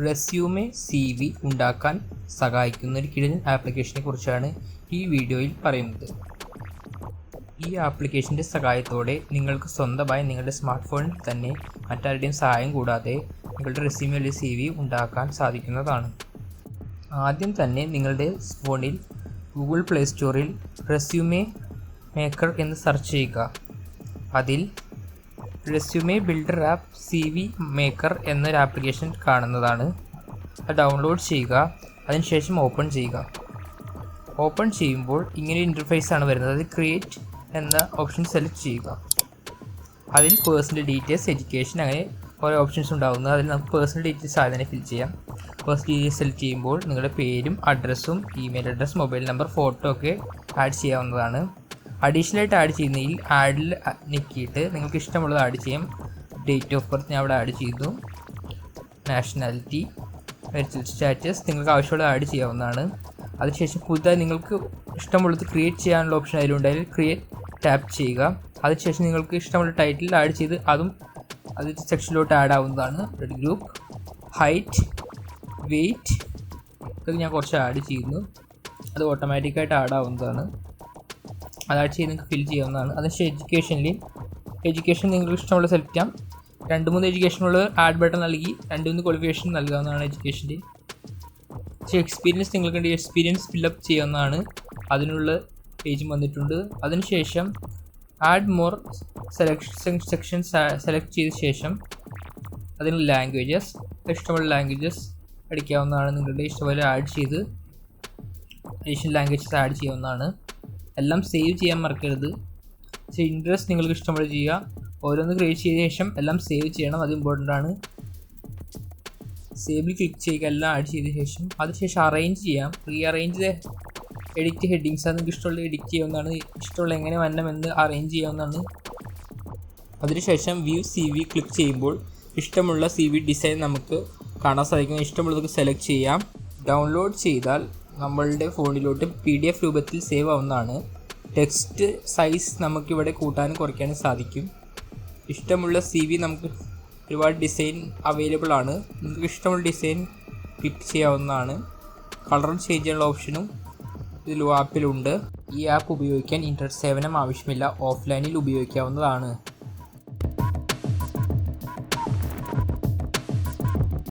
Resume CV ഉണ്ടാക്കാൻ സഹായിക്കുന്ന ഒരു കിടിലൻ ആപ്ലിക്കേഷനെ കുറിച്ചാണ് ഈ വീഡിയോയിൽ പറയുന്നത്. ഈ ആപ്ലിക്കേഷൻ്റെ സഹായത്തോടെ നിങ്ങൾക്ക് സ്വന്തമായി നിങ്ങളുടെ സ്മാർട്ട് ഫോണിൽ തന്നെ മറ്റാരുടെയും സഹായം കൂടാതെ നിങ്ങളുടെ റെസ്യൂമെ അല്ലെങ്കിൽ CV ഉണ്ടാക്കാൻ സാധിക്കുന്നതാണ്. ആദ്യം തന്നെ നിങ്ങളുടെ ഫോണിൽ ഗൂഗിൾ പ്ലേ സ്റ്റോറിൽ റെസ്യൂമെ മേക്കർ എന്ന് സെർച്ച് ചെയ്യുക. അതിൽ resume builder app CV maker എന്നൊരു ആപ്ലിക്കേഷൻ കാണുന്നതാണ്. അത് ഡൗൺലോഡ് ചെയ്യുക. അതിനുശേഷം ഓപ്പൺ ചെയ്യുക. ഓപ്പൺ ചെയ്യുമ്പോൾ ഇങ്ങനെ ഇൻ്റർഫേസ് ആണ് വരുന്നത്. അത് ക്രിയേറ്റ് എന്ന ഓപ്ഷൻ സെലക്ട് ചെയ്യുക. അതിൽ പേഴ്സണൽ ഡീറ്റെയിൽസ്, എഡ്യൂക്കേഷൻ, അങ്ങനെ ഓരോ ഓപ്ഷൻസ് ഉണ്ടാകുന്നത്. അതിൽ നമുക്ക് പേഴ്സണൽ ഡീറ്റെയിൽസ് ആദ്യം തന്നെ ഫിൽ ചെയ്യാം. പേഴ്സണൽ ഡീറ്റെയിൽസ് സെലക്ട് ചെയ്യുമ്പോൾ നിങ്ങളുടെ പേരും അഡ്രസ്സും email address, mobile number, photo ഒക്കെ ആഡ് ചെയ്യാവുന്നതാണ്. അഡീഷണലായിട്ട് ആഡ് ചെയ്യുന്നതിൽ ആഡിൽ ഞെക്കിയിട്ട് നിങ്ങൾക്ക് ഇഷ്ടമുള്ളത് ആഡ് ചെയ്യാം. ഡേറ്റ് ഓഫ് ബർത്ത് ഞാൻ അവിടെ ആഡ് ചെയ്തു. നാഷണാലിറ്റി, മെറിറ്റൽ സ്റ്റാറ്റസ് നിങ്ങൾക്ക് ആവശ്യമുള്ളത് ആഡ് ചെയ്യാവുന്നതാണ്. അതിനുശേഷം പുതുതായി നിങ്ങൾക്ക് ഇഷ്ടമുള്ളത് ക്രിയേറ്റ് ചെയ്യാനുള്ള ഓപ്ഷൻ അതിലുണ്ട്. അതിൽ ക്രിയേറ്റ് ടാപ്പ് ചെയ്യുക. അതിനുശേഷം നിങ്ങൾക്ക് ഇഷ്ടമുള്ള ടൈറ്റിൽ ആഡ് ചെയ്ത് അതും അത് സെക്ഷനിലോട്ട് ആഡ് ആവുന്നതാണ്. ബ്ലഡ് ഗ്രൂപ്പ്, ഹൈറ്റ്, വെയ്റ്റ് ഇതൊക്കെ ഞാൻ കുറച്ച് ആഡ് ചെയ്യുന്നു. അത് ഓട്ടോമാറ്റിക്കായിട്ട് ആഡ് ആവുന്നതാണ്. അത് ആഡ് ചെയ്ത് നിങ്ങൾക്ക് ഫിൽ ചെയ്യാവുന്നതാണ്. അതിനുശേഷം എഡ്യൂക്കേഷൻ നിങ്ങൾക്ക് ഇഷ്ടമുള്ള സെലക്ട് ചെയ്യാം. 2-3 എഡ്യൂക്കേഷനുള്ള ആഡ് ബട്ടൺ നൽകി 2-3 ക്വാളിഫിക്കേഷൻ നൽകാവുന്നതാണ് എഡ്യൂക്കേഷൻ്റെ. എക്സ്പീരിയൻസ് നിങ്ങൾക്ക് എക്സ്പീരിയൻസ് ഫില്ലപ്പ് ചെയ്യാവുന്നതാണ്. അതിനുള്ള പേജും വന്നിട്ടുണ്ട്. അതിനുശേഷം ആഡ് മോർ സെക്ഷൻസ് സെലക്ട് ചെയ്ത ശേഷം അതിന് ലാംഗ്വേജസ്, ഇഷ്ടമുള്ള ലാംഗ്വേജസ് അടിക്കാവുന്നതാണ്. നിങ്ങളുടെ ഇഷ്ടപോലെ ആഡ് ചെയ്ത് അഡീഷണൽ ലാംഗ്വേജസ് ആഡ് ചെയ്യാവുന്നതാണ്. എല്ലാം സേവ് ചെയ്യാൻ മറക്കരുത്. ഇൻട്രസ്റ്റ് നിങ്ങൾക്ക് ഇഷ്ടമുള്ള ചെയ്യുക. ഓരോന്ന് ക്രിയേറ്റ് ചെയ്ത ശേഷം എല്ലാം സേവ് ചെയ്യണം. അത് ഇമ്പോർട്ടൻ്റ് ആണ്. സേവിൽ ക്ലിക്ക് ചെയ്യുക. എല്ലാം ആഡ് ചെയ്ത ശേഷം അതിനുശേഷം അറേഞ്ച് ചെയ്യാം. റീഅറേഞ്ച് എഡിറ്റ് ഹെഡിങ്സ് അത് നിങ്ങൾക്ക് ഇഷ്ടമുള്ള എഡിറ്റ് ചെയ്യാവുന്നതാണ്. ഇഷ്ടമുള്ള എങ്ങനെ വരണമെന്ന് അറേഞ്ച് ചെയ്യാവുന്നതാണ്. അതിനുശേഷം വ്യൂ CV ക്ലിക്ക് ചെയ്യുമ്പോൾ ഇഷ്ടമുള്ള CV ഡിസൈൻ നമുക്ക് കാണാൻ സാധിക്കും. ഇഷ്ടമുള്ളത് സെലക്ട് ചെയ്യാം. ഡൗൺലോഡ് ചെയ്താൽ നമ്മളുടെ ഫോണിലോട്ട് PDF രൂപത്തിൽ സേവ് ആവുന്നതാണ്. ടെക്സ്റ്റ് സൈസ് നമുക്കിവിടെ കൂട്ടാനും കുറയ്ക്കാനും സാധിക്കും. ഇഷ്ടമുള്ള CV നമുക്ക് ഒരുപാട് ഡിസൈൻ അവൈലബിൾ ആണ്. നിങ്ങൾക്ക് ഇഷ്ടമുള്ള ഡിസൈൻ ക്ലിക്ക് ചെയ്യാവുന്നതാണ്. കളർ ചേഞ്ച് ചെയ്യാനുള്ള ഓപ്ഷനും ഇതിൽ ആപ്പിലുണ്ട്. ഈ ആപ്പ് ഉപയോഗിക്കാൻ ഇൻ്റർനെറ്റ് സേവനം ആവശ്യമില്ല. ഓഫ്ലൈനിൽ ഉപയോഗിക്കാവുന്നതാണ്.